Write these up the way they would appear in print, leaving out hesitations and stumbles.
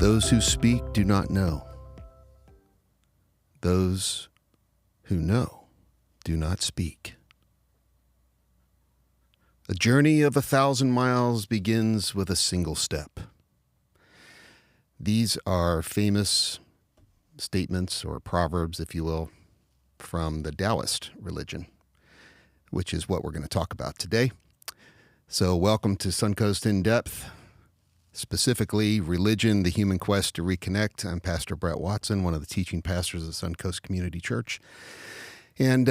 Those who speak do not know. Those who know do not speak. A journey of 1,000 miles begins with a single step. These are famous statements or proverbs, if you will, from the Taoist religion, which is what we're going to talk about today. So welcome to Suncoast In Depth, specifically Religion, the Human Quest to Reconnect. I'm Pastor Brett Watson, one of the teaching pastors of Suncoast Community Church. And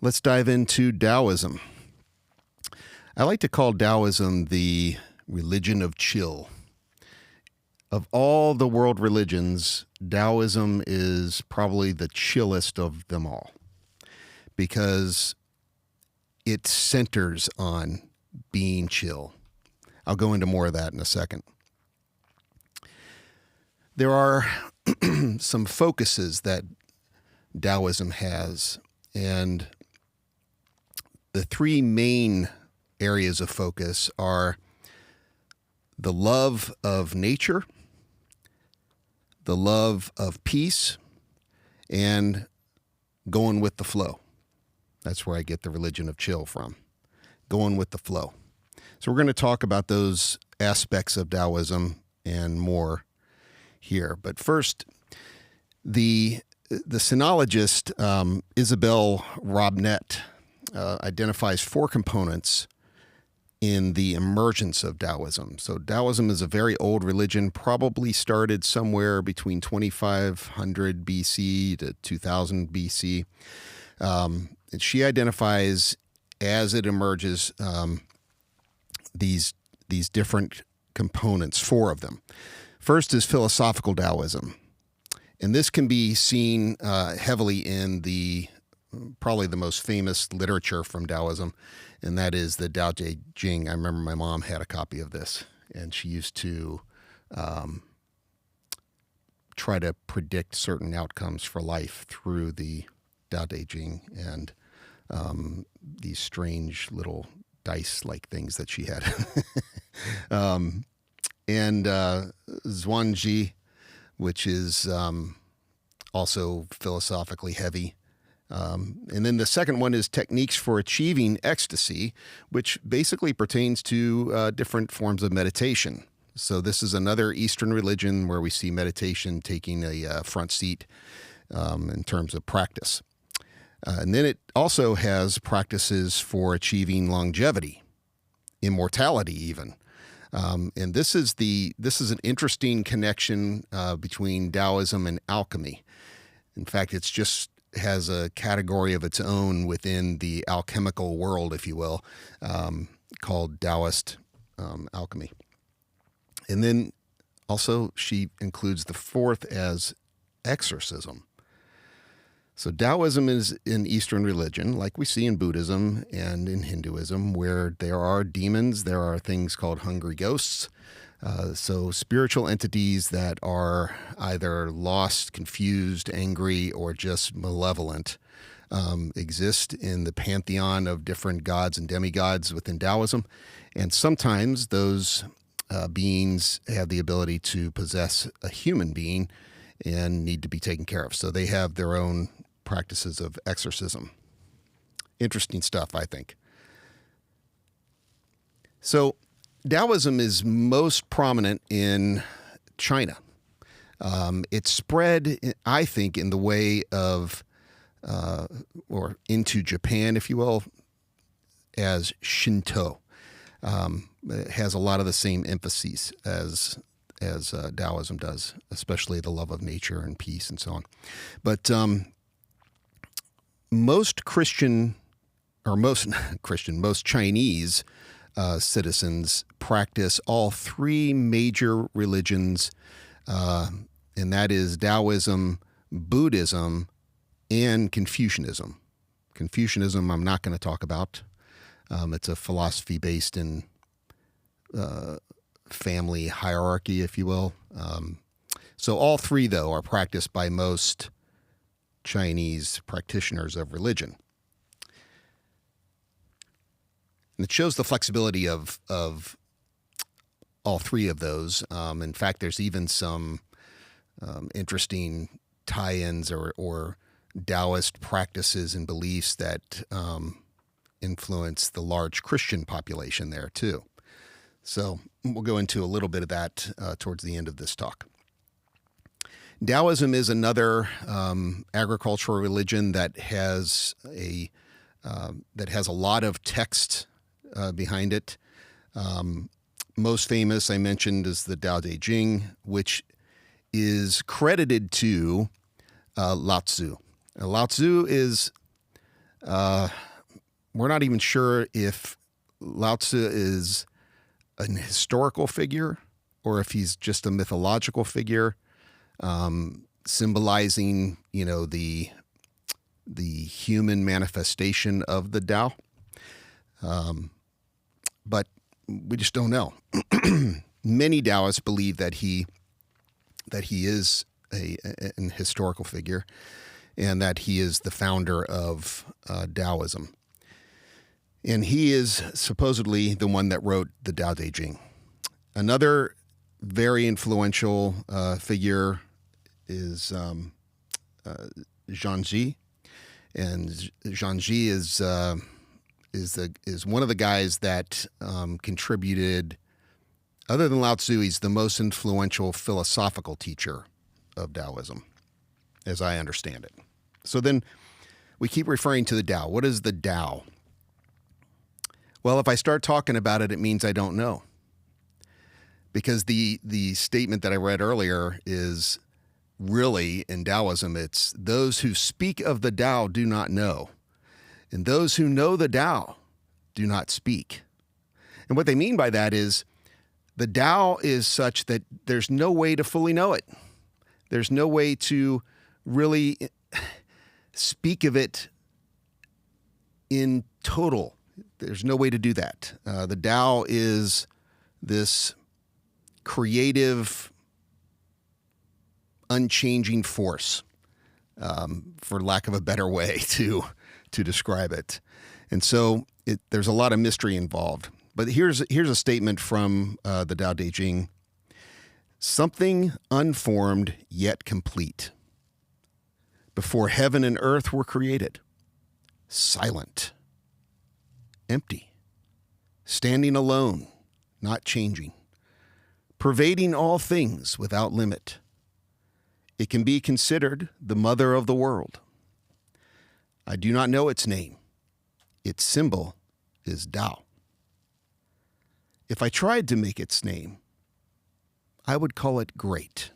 let's dive into Daoism. I like to call Daoism the religion of chill. Of all the world religions, Daoism is probably the chillest of them all because it centers on being chill. I'll go into more of that in a second. There are some focuses that Daoism has, and the three main areas of focus are the love of nature, the love of peace, and going with the flow. That's where I get the religion of chill from, going with the flow. So we're going to talk about those aspects of Daoism and more here. But first, the sinologist Isabel Robnet identifies four components in the emergence of Daoism. So Daoism is a very old religion, probably started somewhere between 2500 BC to 2000 BC. And she identifies, as it emerges, these different components, four of them. First is philosophical Daoism. And this can be seen heavily in probably the most famous literature from Daoism, and that is the Tao Te Ching. I remember my mom had a copy of this, and she used to try to predict certain outcomes for life through the Tao Te Ching and these strange little dice-like things that she had. And Zhuangzi, which is also philosophically heavy. And then the second one is techniques for achieving ecstasy, which basically pertains to different forms of meditation. So this is another Eastern religion where we see meditation taking a front seat in terms of practice. And then it also has practices for achieving longevity, immortality even. And this is an interesting connection between Taoism and alchemy. In fact, it's just has a category of its own within the alchemical world, if you will, called Taoist alchemy. And then also she includes the fourth as exorcism. So Taoism is an Eastern religion, like we see in Buddhism and in Hinduism, where there are demons, there are things called hungry ghosts. So spiritual entities that are either lost, confused, angry, or just malevolent exist in the pantheon of different gods and demigods within Taoism. And sometimes those beings have the ability to possess a human being and need to be taken care of. So they have their own practices of exorcism. Interesting stuff, I think. So Taoism is most prominent in China. It spread, I think, in the way of, or into Japan, if you will, as Shinto. It has a lot of the same emphases as Taoism does, especially the love of nature and peace and so on. But most Christian, or most Chinese citizens practice all three major religions, and that is Taoism, Buddhism, and Confucianism. Confucianism I'm not going to talk about. It's a philosophy based in family hierarchy, if you will. So all three, though, are practiced by most Chinese practitioners of religion. And it shows the flexibility of all three of those. In fact, there's even some interesting tie-ins or Taoist practices and beliefs that influence the large Christian population there too. So we'll go into a little bit of that towards the end of this talk. Daoism is another agricultural religion that has a lot of text behind it. Most famous, I mentioned, is the Tao Te Ching, which is credited to Lao Tzu. Lao Tzu is, we're not even sure if Lao Tzu is an historical figure or if he's just a mythological figure, symbolizing, the human manifestation of the Tao. But we just don't know. Many Taoists believe that he is an historical figure and that he is the founder of Daoism. And he is supposedly the one that wrote the Tao Te Ching. Another very influential figure is Zhangji. And Zhangji is one of the guys that contributed. Other than Lao Tzu, he's the most influential philosophical teacher of Taoism, as I understand it. So then we keep referring to the Tao. What is the Tao? Well, if I start talking about it, it means I don't know. Because the statement that I read earlier is really, in Taoism, it's those who speak of the Tao do not know, and those who know the Tao do not speak. And what they mean by that is the Tao is such that there's no way to fully know it. There's no way to really speak of it in total. There's no way to do that. The Tao is this creative, unchanging force, for lack of a better way to describe it. And so there's a lot of mystery involved. But here's a statement from the Tao Te Ching. Something unformed yet complete. Before heaven and earth were created, silent, empty, standing alone, not changing, pervading all things without limit. It can be considered the mother of the world. I do not know its name. Its symbol is Tao. If I tried to make its name, I would call it great.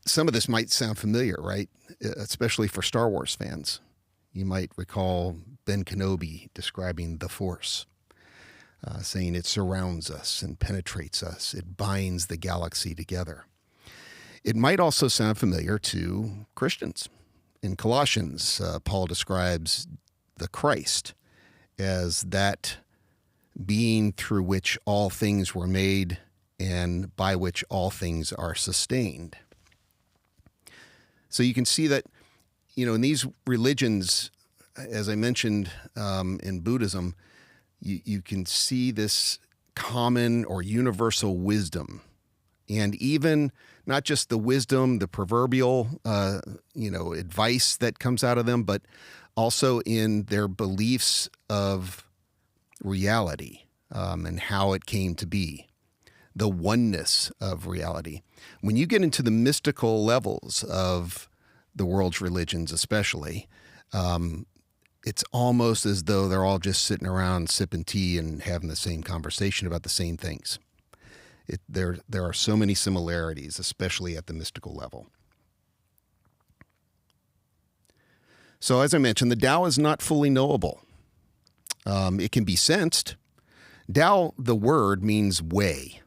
Some of this might sound familiar, right? Especially for Star Wars fans. You might recall Ben Kenobi describing the Force, saying it surrounds us and penetrates us. It binds the galaxy together. It might also sound familiar to Christians. In Colossians, Paul describes the Christ as that being through which all things were made and by which all things are sustained. So you can see that, in these religions, as I mentioned, in Buddhism, you can see this common or universal wisdom. And even not just the wisdom, the proverbial, advice that comes out of them, but also in their beliefs of reality and how it came to be, the oneness of reality. When you get into the mystical levels of the world's religions especially, it's almost as though they're all just sitting around sipping tea and having the same conversation about the same things. There are so many similarities, especially at the mystical level. So as I mentioned, the Tao is not fully knowable. It can be sensed. Tao, the word, means way.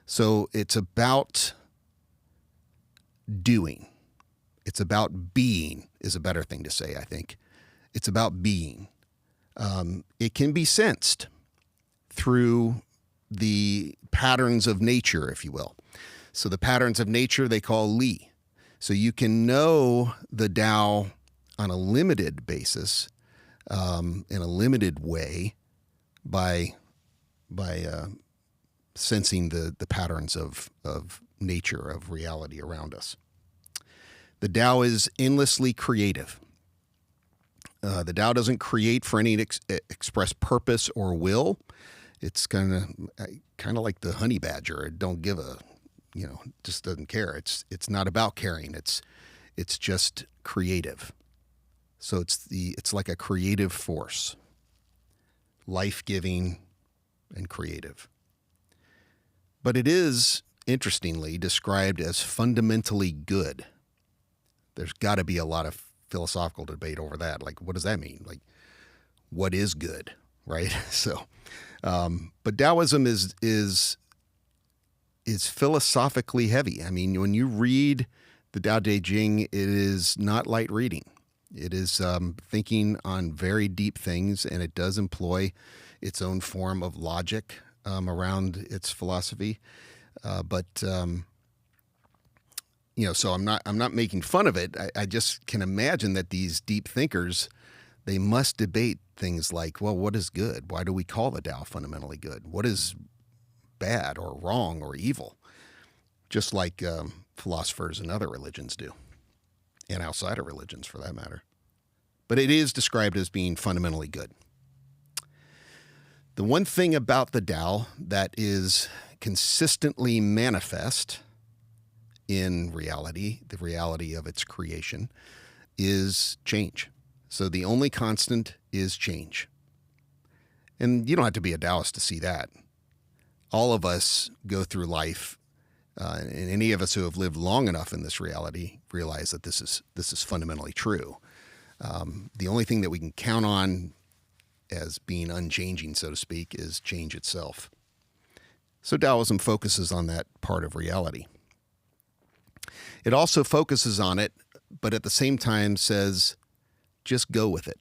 So it's about doing. It's about being is a better thing to say, I think. It's about being. It can be sensed through the patterns of nature, if you will. So the patterns of nature they call Li. So you can know the Tao on a limited basis, in a limited way, by sensing the patterns of nature, of reality around us. The Tao is endlessly creative. The Tao doesn't create for any express purpose or will. It's kind of like the honey badger. It don't give a, just doesn't care. It's not about caring. It's just creative. So it's like a creative force, life-giving and creative. But it is, interestingly, described as fundamentally good. There's got to be a lot of philosophical debate over that. Like, what does that mean? Like, what is good, right? So, but Taoism is philosophically heavy. I mean, when you read the Tao Te Ching, it is not light reading. It is thinking on very deep things, and it does employ its own form of logic around its philosophy. So I'm not making fun of it. I just can imagine that these deep thinkers, they must debate things like, well, what is good? Why do we call the Tao fundamentally good? What is bad or wrong or evil? Just like philosophers in other religions do, and outside of religions for that matter. But it is described as being fundamentally good. The one thing about the Tao that is consistently manifest in reality, the reality of its creation, is change. So the only constant is change. And you don't have to be a Taoist to see that. All of us go through life, and any of us who have lived long enough in this reality realize that this is fundamentally true. The only thing that we can count on as being unchanging, so to speak, is change itself. So Taoism focuses on that part of reality. It also focuses on it, but at the same time says, just go with it.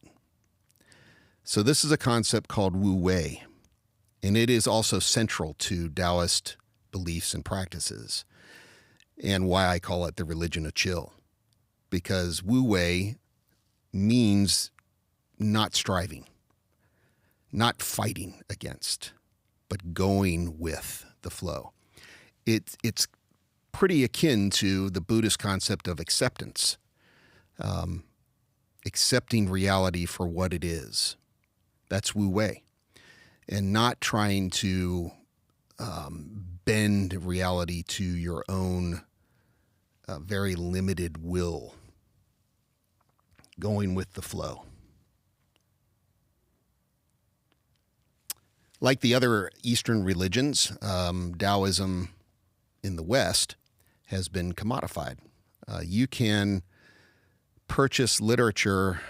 So this is a concept called Wu Wei, and it is also central to Taoist beliefs and practices, and why I call it the religion of chill. Because Wu Wei means not striving, not fighting against, but going with the flow. It's pretty akin to the Buddhist concept of acceptance, accepting reality for what it is. That's Wu Wei, and not trying to bend reality to your own very limited will, going with the flow. Like the other Eastern religions, Taoism in the West has been commodified. You can purchase literature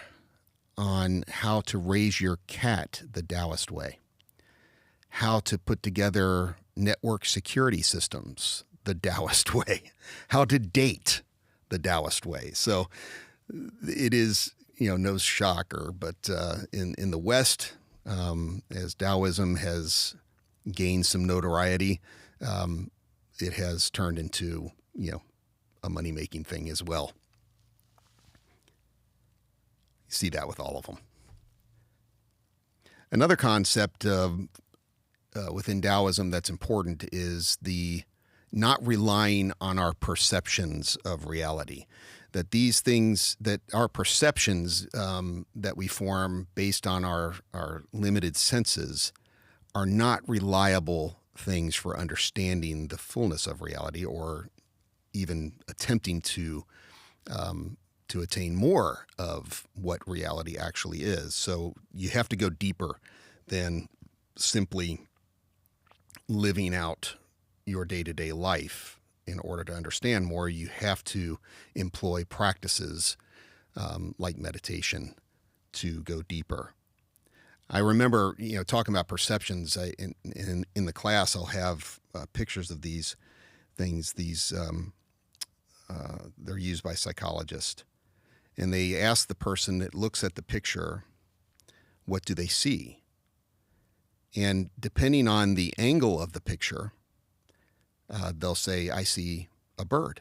on how to raise your cat the Taoist way, how to put together network security systems the Taoist way, how to date the Taoist way. So it is, no shocker, but in the West, as Taoism has gained some notoriety, it has turned into, a money-making thing as well. You see that with all of them. Another concept within Taoism that's important is the not relying on our perceptions of reality. That these things, that our perceptions that we form based on our limited senses are not reliable things for understanding the fullness of reality, or even attempting to attain more of what reality actually is. So you have to go deeper than simply living out your day-to-day life. In order to understand more, you have to employ practices like meditation to go deeper. I remember, talking about perceptions. In the class, I'll have pictures of these things. They're used by psychologists, and they ask the person that looks at the picture, what do they see? And depending on the angle of the picture, they'll say, I see a bird.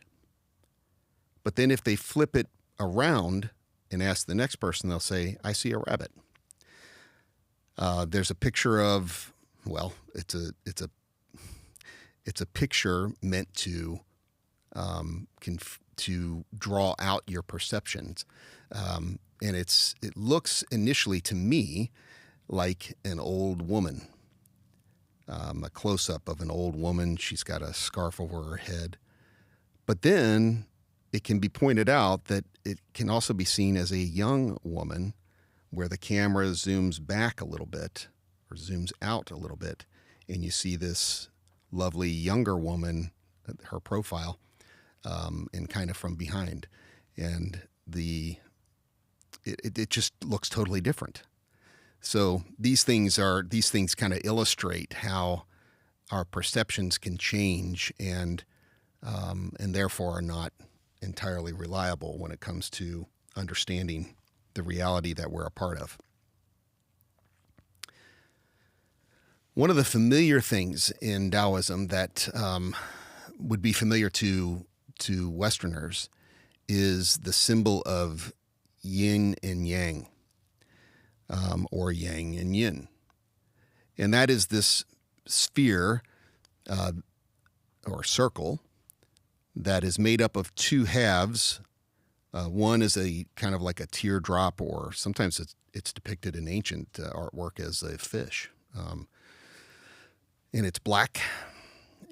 But then if they flip it around and ask the next person, they'll say, I see a rabbit. There's a picture of, well, it's a picture meant to to draw out your perceptions, and it looks initially to me like an old woman, a close up of an old woman. She's got a scarf over her head, but then it can be pointed out that it can also be seen as a young woman, where the camera zooms back a little bit or zooms out a little bit, and you see this lovely younger woman, her profile, and kind of from behind, and it just looks totally different. So these things kind of illustrate how our perceptions can change, and therefore are not entirely reliable when it comes to understanding the reality that we're a part of. One of the familiar things in Daoism that would be familiar to Westerners is the symbol of yin and yang, or yang and yin. And that is this sphere or circle that is made up of two halves. One is a kind of like a teardrop, or sometimes it's depicted in ancient artwork as a fish. And it's black,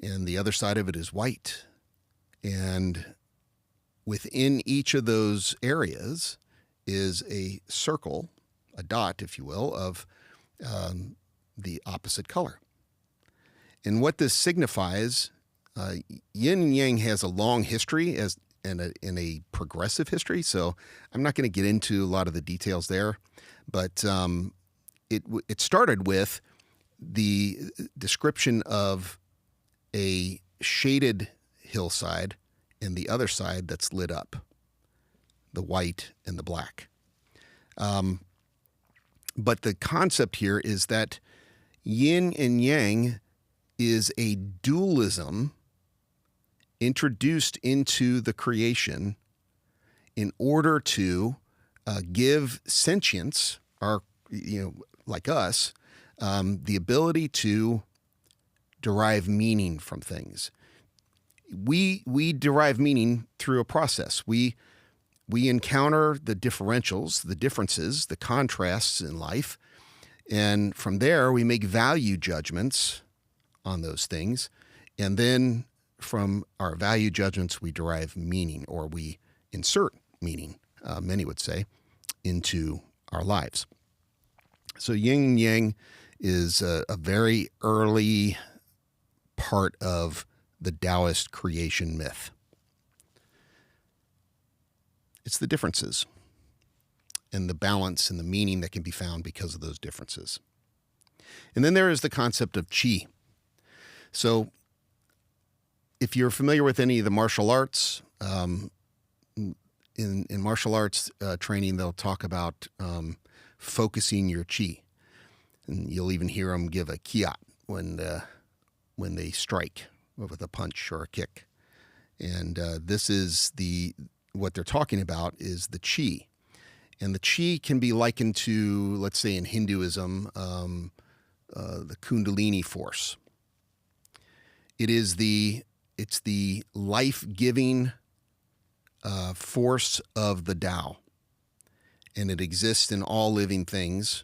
and the other side of it is white. And within each of those areas is a circle, a dot, if you will, of the opposite color. And what this signifies, yin and yang has a long history in a progressive history, so I'm not going to get into a lot of the details there, but it started with the description of a shaded hillside and the other side that's lit up, the white and the black. But the concept here is that yin and yang is a dualism introduced into the creation in order to give sentience, like us, the ability to derive meaning from things. We derive meaning through a process. We encounter the differentials, the differences, the contrasts in life, and from there we make value judgments on those things, and then from our value judgments we derive meaning, or we insert meaning, many would say, into our lives. So yin and yang is a very early part of the Taoist creation myth. It's the differences and the balance and the meaning that can be found because of those differences. And then there is the concept of qi. So if you're familiar with any of the martial arts, in martial arts training, they'll talk about focusing your qi. And you'll even hear them give a kiat when they strike with a punch or a kick. And this is what they're talking about is the qi. And the qi can be likened to, let's say in Hinduism, the Kundalini force. It's the life-giving force of the Tao. And it exists in all living things,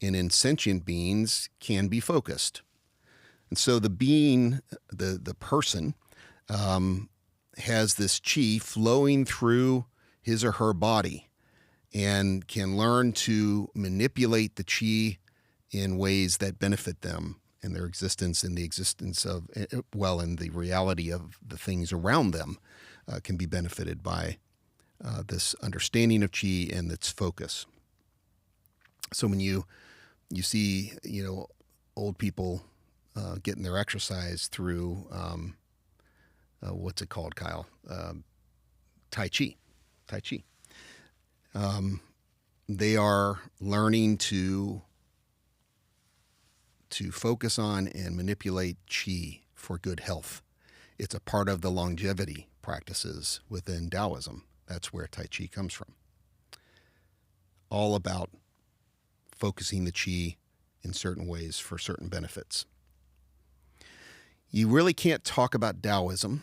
and in sentient beings can be focused. And so the being, the person, has this qi flowing through his or her body and can learn to manipulate the qi in ways that benefit them and their existence, and the existence of, and the reality of the things around them can be benefited by this understanding of qi and its focus. So when you see, old people getting their exercise through, what's it called, Kyle? Tai Chi. They are learning to focus on and manipulate qi for good health. It's a part of the longevity practices within Taoism. That's where Tai Chi comes from. All about focusing the qi in certain ways for certain benefits. You really can't talk about Daoism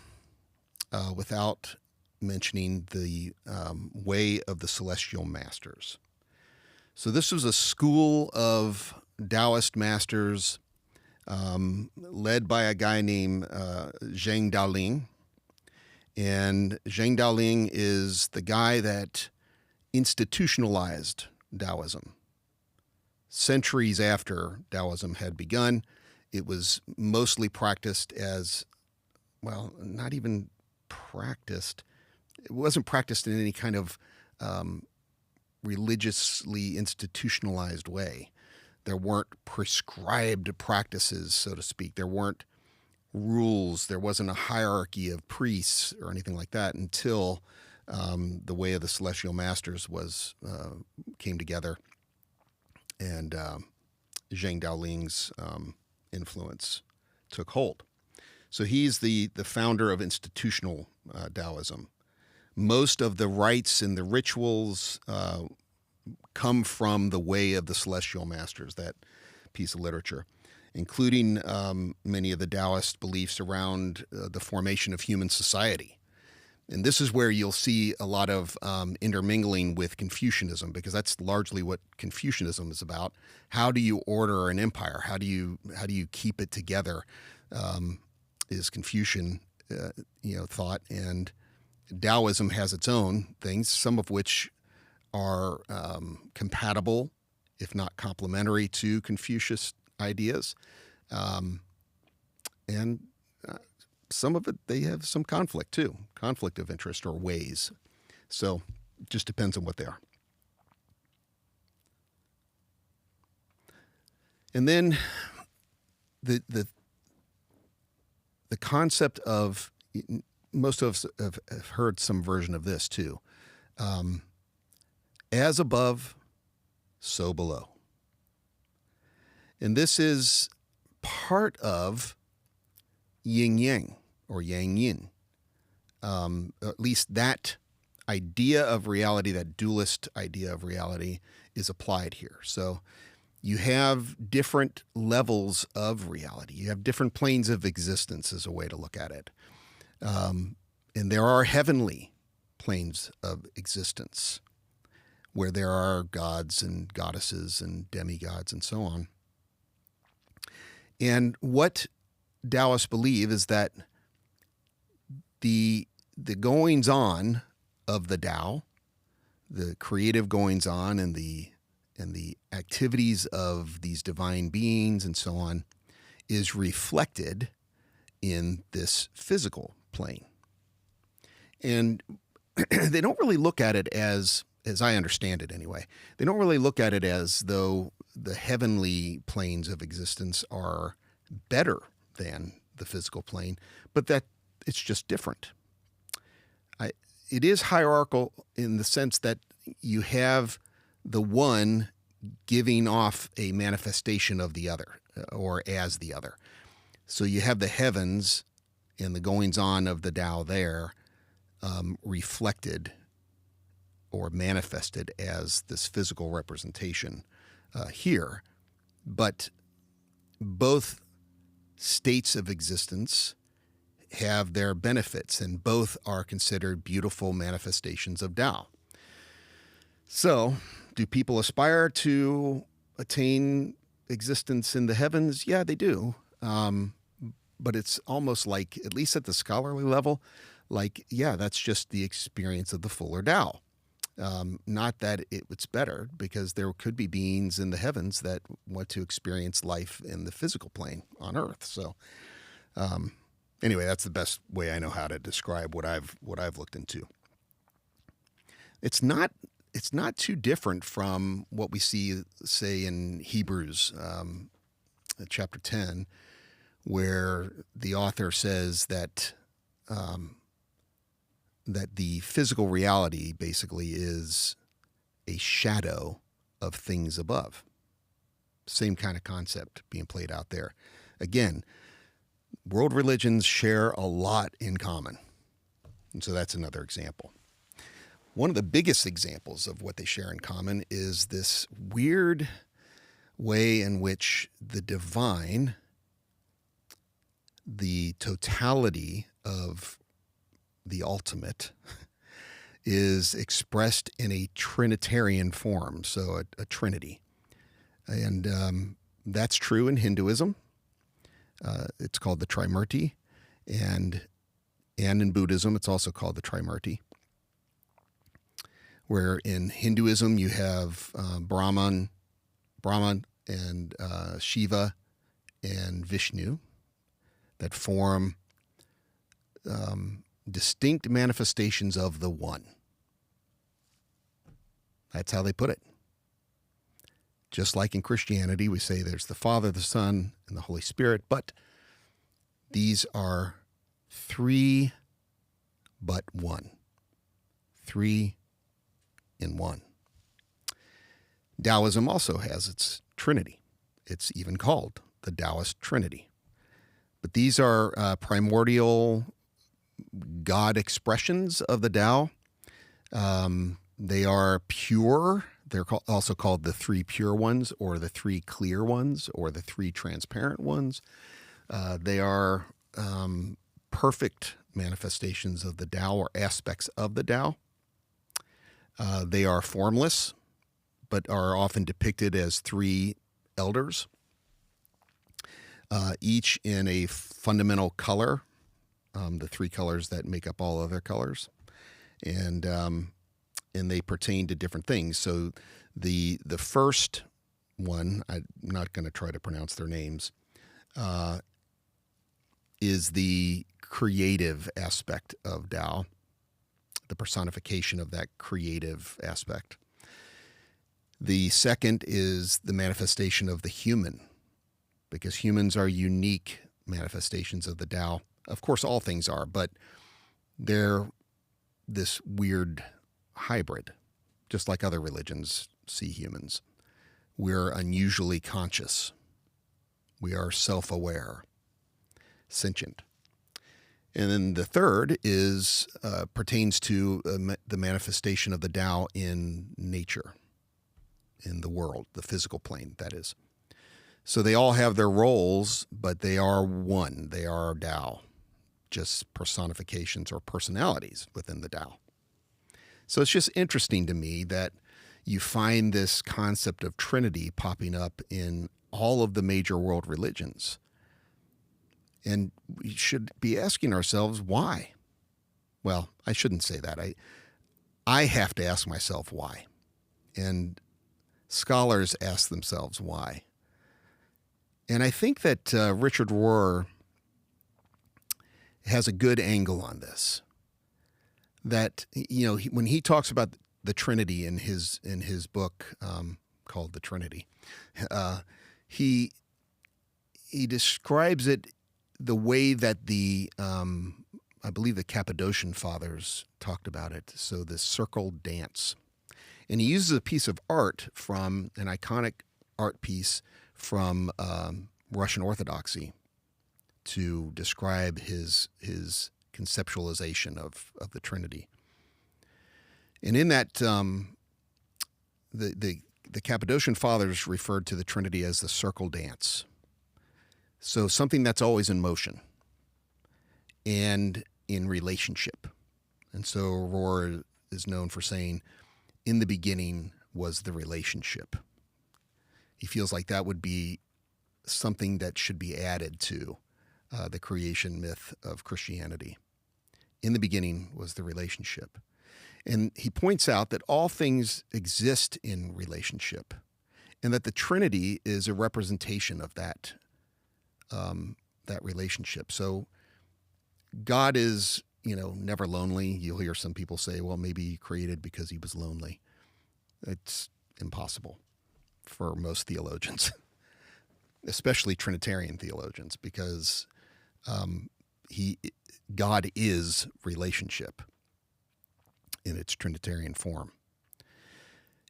without mentioning the way of the celestial masters. So this was a school of Taoist masters led by a guy named Zhang Daoling. And Zhang Daoling is the guy that institutionalized Taoism. Centuries after Taoism had begun, it was mostly practiced as, well, not even practiced. It wasn't practiced in any kind of religiously institutionalized way. There weren't prescribed practices, so to speak. There weren't rules. There wasn't a hierarchy of priests or anything like that until the way of the celestial masters came together, and Zhang Daoling's influence took hold. So he's the founder of institutional Taoism. Most of the rites and the rituals come from the way of the celestial masters, that piece of literature, including many of the Taoist beliefs around the formation of human society. And this is where you'll see a lot of intermingling with Confucianism, because that's largely what Confucianism is about. How do you order an empire? How do you keep it together? Is Confucian thought, and Taoism has its own things, some of which are compatible, if not complementary, to Confucius ideas, and some of it, they have some conflict too, conflict of interest or ways. So it just depends on what they are. And then the concept of, most of us have heard some version of this too. As above, so below. And this is part of yin yang or yang yin. At least that idea of reality, that dualist idea of reality, is applied here. So you have different levels of reality. You have different planes of existence, is a way to look at it. And there are heavenly planes of existence where there are gods and goddesses and demigods and so on. And what Taoists believe is that the goings-on of the Tao, the creative goings-on and the activities of these divine beings and so on, is reflected in this physical plane. And they don't really look at it as I understand it anyway, they don't really look at it as though the heavenly planes of existence are better than the physical plane, but that it's just different. It is hierarchical in the sense that you have the one giving off a manifestation of the other, or as the other. So you have the heavens and the goings-on of the Tao there reflected or manifested as this physical representation here. But both states of existence have their benefits, and both are considered beautiful manifestations of Tao. So, do people aspire to attain existence in the heavens? Yeah, they do. But it's almost like, at least at the scholarly level, like, yeah, that's just the experience of the fuller Tao. Not that it's better, because there could be beings in the heavens that want to experience life in the physical plane on Earth. So, anyway, that's the best way I know how to describe what I've looked into. It's not too different from what we see, say, in Hebrews chapter 10, where the author says that that the physical reality basically is a shadow of things above. Same kind of concept being played out there. Again, world religions share a lot in common. And so that's another example. One of the biggest examples of what they share in common is this weird way in which the divine, the totality of the ultimate, is expressed in a Trinitarian form, so a Trinity. And that's true in Hinduism. It's called the Trimurti, and in Buddhism, it's also called the Trimurti, where in Hinduism you have Brahman and Shiva and Vishnu that form distinct manifestations of the One. That's how they put it. Just like in Christianity, we say there's the Father, the Son, and the Holy Spirit, but these are three but one. Three in one. Daoism also has its Trinity. It's even called the Taoist Trinity. But these are primordial God expressions of the Tao. They are pure. They're also called the three pure ones, or the three clear ones, or the three transparent ones. They are perfect manifestations of the Tao, or aspects of the Tao. They are formless, but are often depicted as three elders, each in a fundamental color, the three colors that make up all other colors, and they pertain to different things. So the first one, I'm not going to try to pronounce their names, is the creative aspect of Tao, the personification of that creative aspect. The second is the manifestation of the human, because humans are unique manifestations of the Tao. Of course, all things are, but they're this weird hybrid, just like other religions see humans. We're unusually conscious. We are self-aware, sentient. And then the third is pertains to the manifestation of the Tao in nature, in the world, the physical plane, that is. So they all have their roles, but they are one. They are Tao, just personifications or personalities within the Tao. So it's just interesting to me that you find this concept of Trinity popping up in all of the major world religions. And we should be asking ourselves, why? Well, I shouldn't say that. I have to ask myself why. And scholars ask themselves why. And I think that Richard Rohr has a good angle on this. That, you know, when he talks about the Trinity in his book called The Trinity, he describes it the way that I believe the Cappadocian fathers talked about it. So this circle dance. And he uses a piece of art from an iconic art piece from Russian Orthodoxy to describe his conceptualization of the Trinity. And in that, the Cappadocian fathers referred to the Trinity as the circle dance. So something that's always in motion and in relationship. And so Rohr is known for saying, in the beginning was the relationship. He feels like that would be something that should be added to the creation myth of Christianity. In the beginning was the relationship. And he points out that all things exist in relationship, and that the Trinity is a representation of that relationship. So God is, never lonely. You'll hear some people say, well, maybe he created because he was lonely. It's impossible for most theologians, especially Trinitarian theologians, because God is relationship in its Trinitarian form.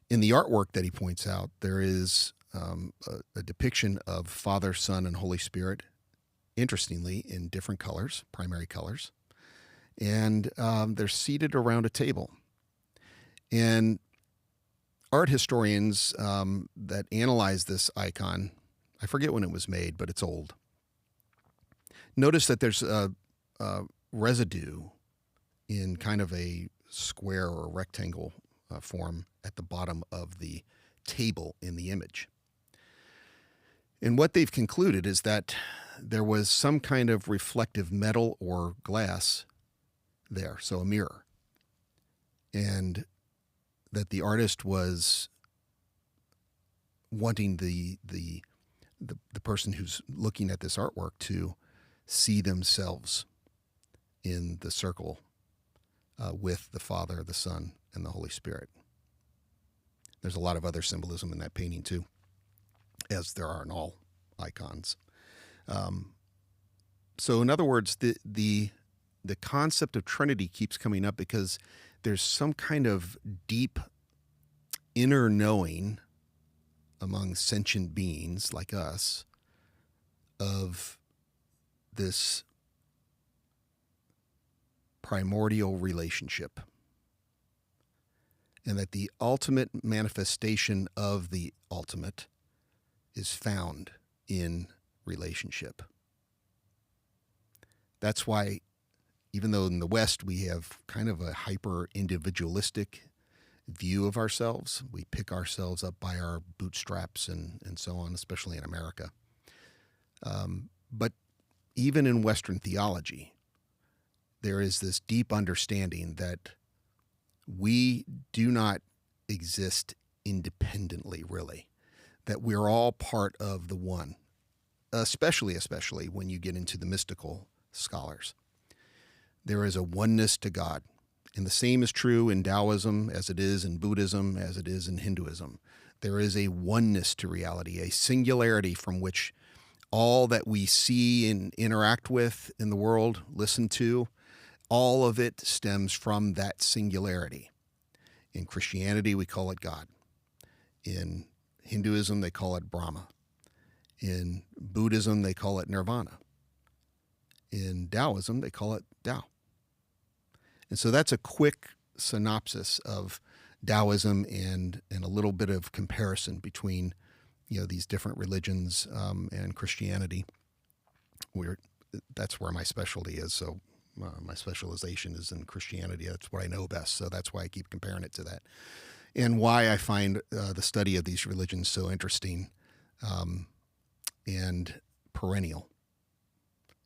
In the artwork that he points out, there is a depiction of Father, Son, and Holy Spirit, interestingly, in different colors, primary colors. And they're seated around a table. And art historians that analyze this icon, I forget when it was made, but it's old, notice that there's a residue in kind of a square or rectangle form at the bottom of the table in the image. And what they've concluded is that there was some kind of reflective metal or glass there, so a mirror, and that the artist was wanting the person who's looking at this artwork to see themselves in the circle with the Father, the Son, and the Holy Spirit. There's a lot of other symbolism in that painting too, as there are in all icons. So in other words, the concept of Trinity keeps coming up because there's some kind of deep inner knowing among sentient beings like us of this primordial relationship, and that the ultimate manifestation of the ultimate is found in relationship. That's why, even though in the West we have kind of a hyper-individualistic view of ourselves, we pick ourselves up by our bootstraps and so on, especially in America. But even in Western theology, there is this deep understanding that we do not exist independently, really, that we're all part of the one, especially when you get into the mystical scholars. There is a oneness to God. And the same is true in Daoism as it is in Buddhism, as it is in Hinduism. There is a oneness to reality, a singularity from which all that we see and interact with in the world, listen to, all of it stems from that singularity. In Christianity, we call it God. In Hinduism, they call it Brahma. In Buddhism, they call it Nirvana. In Daoism, they call it Tao. And so that's a quick synopsis of Daoism and a little bit of comparison between, these different religions and Christianity. That's where my specialty is. So my specialization is in Christianity. That's what I know best. So that's why I keep comparing it to that, and why I find the study of these religions so interesting and perennial.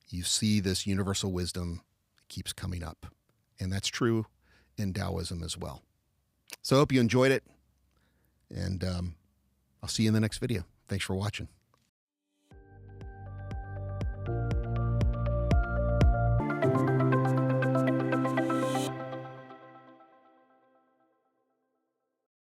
You see this universal wisdom keeps coming up. And that's true in Daoism as well. So I hope you enjoyed it, and I'll see you in the next video. Thanks for watching.